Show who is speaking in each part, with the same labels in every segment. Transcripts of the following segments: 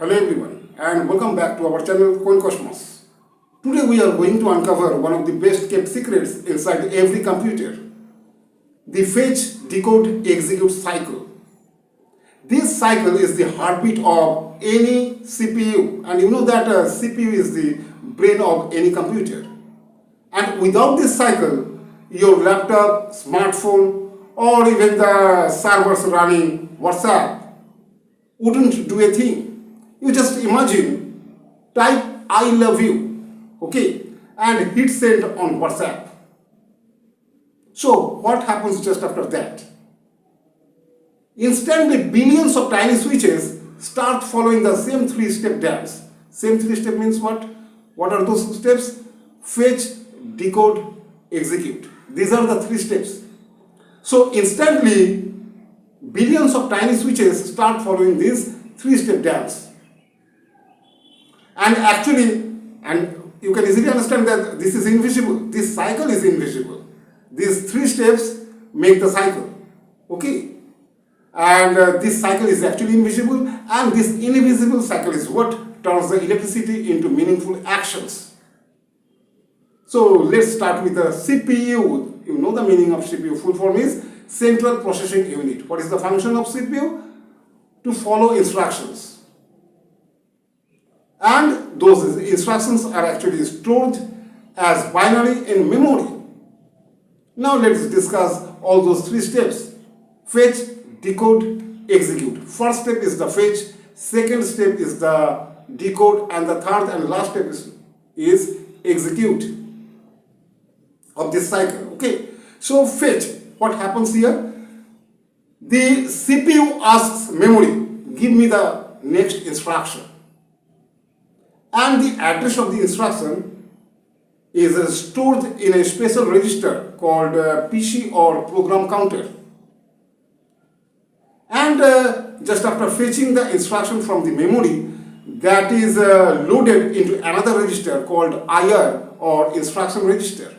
Speaker 1: Hello everyone and welcome back to our channel Quaint. Today we are going to uncover one of the best kept secrets inside every computer. The fetch, decode, execute cycle. This cycle is the heartbeat of any CPU, and you know that CPU is the brain of any computer. And without this cycle, your laptop, smartphone or even the servers running WhatsApp wouldn't do a thing. You just imagine, type I love you, okay, and hit send on WhatsApp. So what happens just after that? Instantly billions of tiny switches start following the same three-step dance. Same three-step means what? What are those steps? Fetch, decode, execute. These are the three steps. So instantly billions of tiny switches start following this three-step dance. And actually, and you can easily understand that this is invisible. This cycle is invisible. These three steps make the cycle. Okay? And this cycle is actually invisible, and this invisible cycle is what turns the electricity into meaningful actions. So let's start with the CPU. You know the meaning of CPU. Full form is Central Processing Unit. What is the function of CPU? To follow instructions. And those instructions are actually stored as binary in memory. Now let's discuss all those three steps. Fetch, decode, execute. First step is the fetch, second step is the decode, and the third and last step is execute of this cycle. Okay, so fetch, what happens here? The CPU asks memory, give me the next instruction. And the address of the instruction is stored in a special register called PC or program counter. And just after fetching the instruction from the memory, that is loaded into another register called IR or instruction register.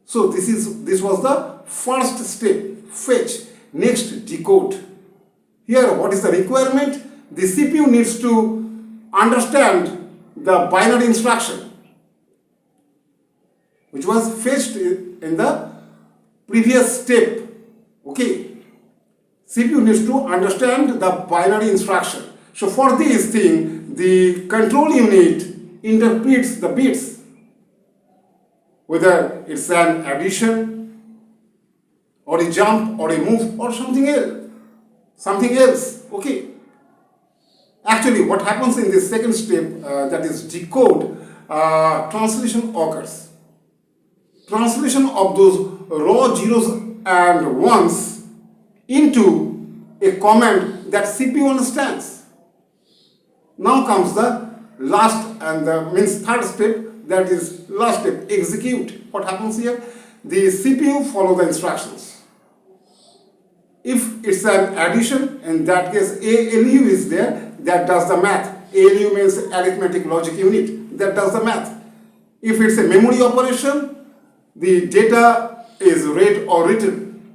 Speaker 1: So this was the first step, fetch. Next, decode. Here, what is the requirement? The CPU needs to understand the binary instruction which was fetched in the previous step. Okay, CPU needs to understand the binary instruction. So for this thing, the control unit interprets the bits, whether it's an addition or a jump or a move or something else. Okay. Actually, what happens in this second step, that is decode, translation occurs. Translation of those raw zeros and ones into a command that CPU understands. Now comes the last and the third step, that is last step, execute. What happens here? The CPU follows the instructions. If it's an addition, in that case ALU is there, that does the math. ALU means arithmetic logic unit, that does the math. If it's a memory operation, the data is read or written.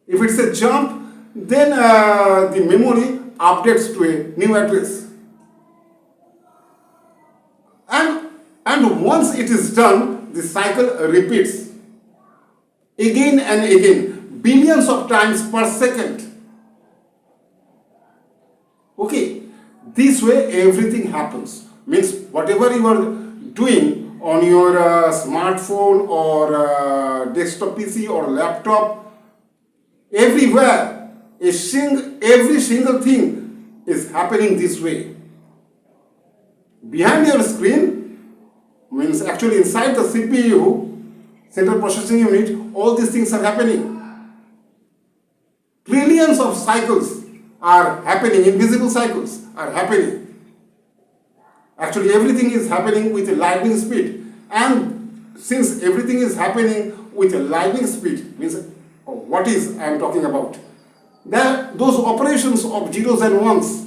Speaker 1: If it's a jump, then the memory updates to a new address. And once it is done, the cycle repeats again and again, billions of times per second. Okay, this way everything happens. Means whatever you are doing on your smartphone or desktop PC or laptop, everywhere, every single thing is happening this way. Behind your screen, means actually inside the CPU, Central Processing Unit, all these things are happening. Trillions of cycles are happening, invisible cycles are happening. Actually, everything is happening with a lightning speed. And since everything is happening with a lightning speed, means what is I am talking about? Those operations of zeros and ones,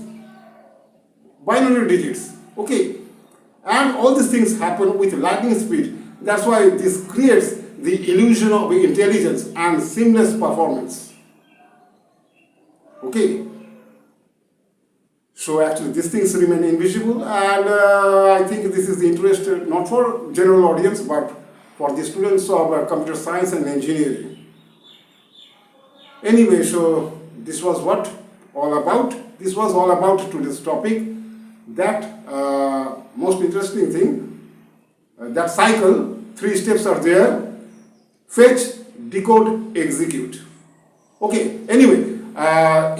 Speaker 1: binary digits, okay, and all these things happen with lightning speed. That's why this creates the illusion of intelligence and seamless performance. Okay. So actually these things remain invisible, and I think this is the interest not for general audience but for the students of computer science and engineering. Anyway, so this was what all about. This was all about today's topic. That most interesting thing, that cycle, 3 steps are there: fetch, decode, execute. Okay, anyway,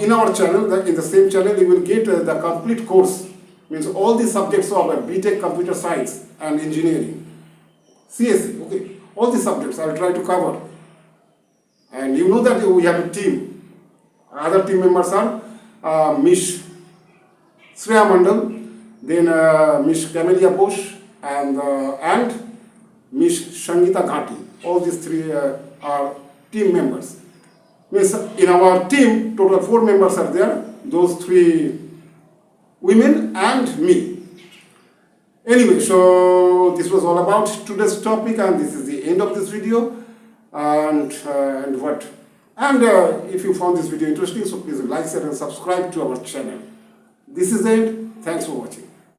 Speaker 1: in our channel, in the same channel, you will get the complete course, means all the subjects of B.Tech Computer Science and Engineering, CSE, okay, all the subjects I will try to cover. And you know that we have a team. Other team members are Miss Shreya Mandal, then Miss Camelia Bosch, and Miss Shangita Ghati. All these 3 are team members. Means in our team, total 4 members are there, those 3 women and me. Anyway, so this was all about today's topic, and this is the end of this video. And if you found this video interesting, so please like, share and subscribe to our channel. This is it. Thanks for watching.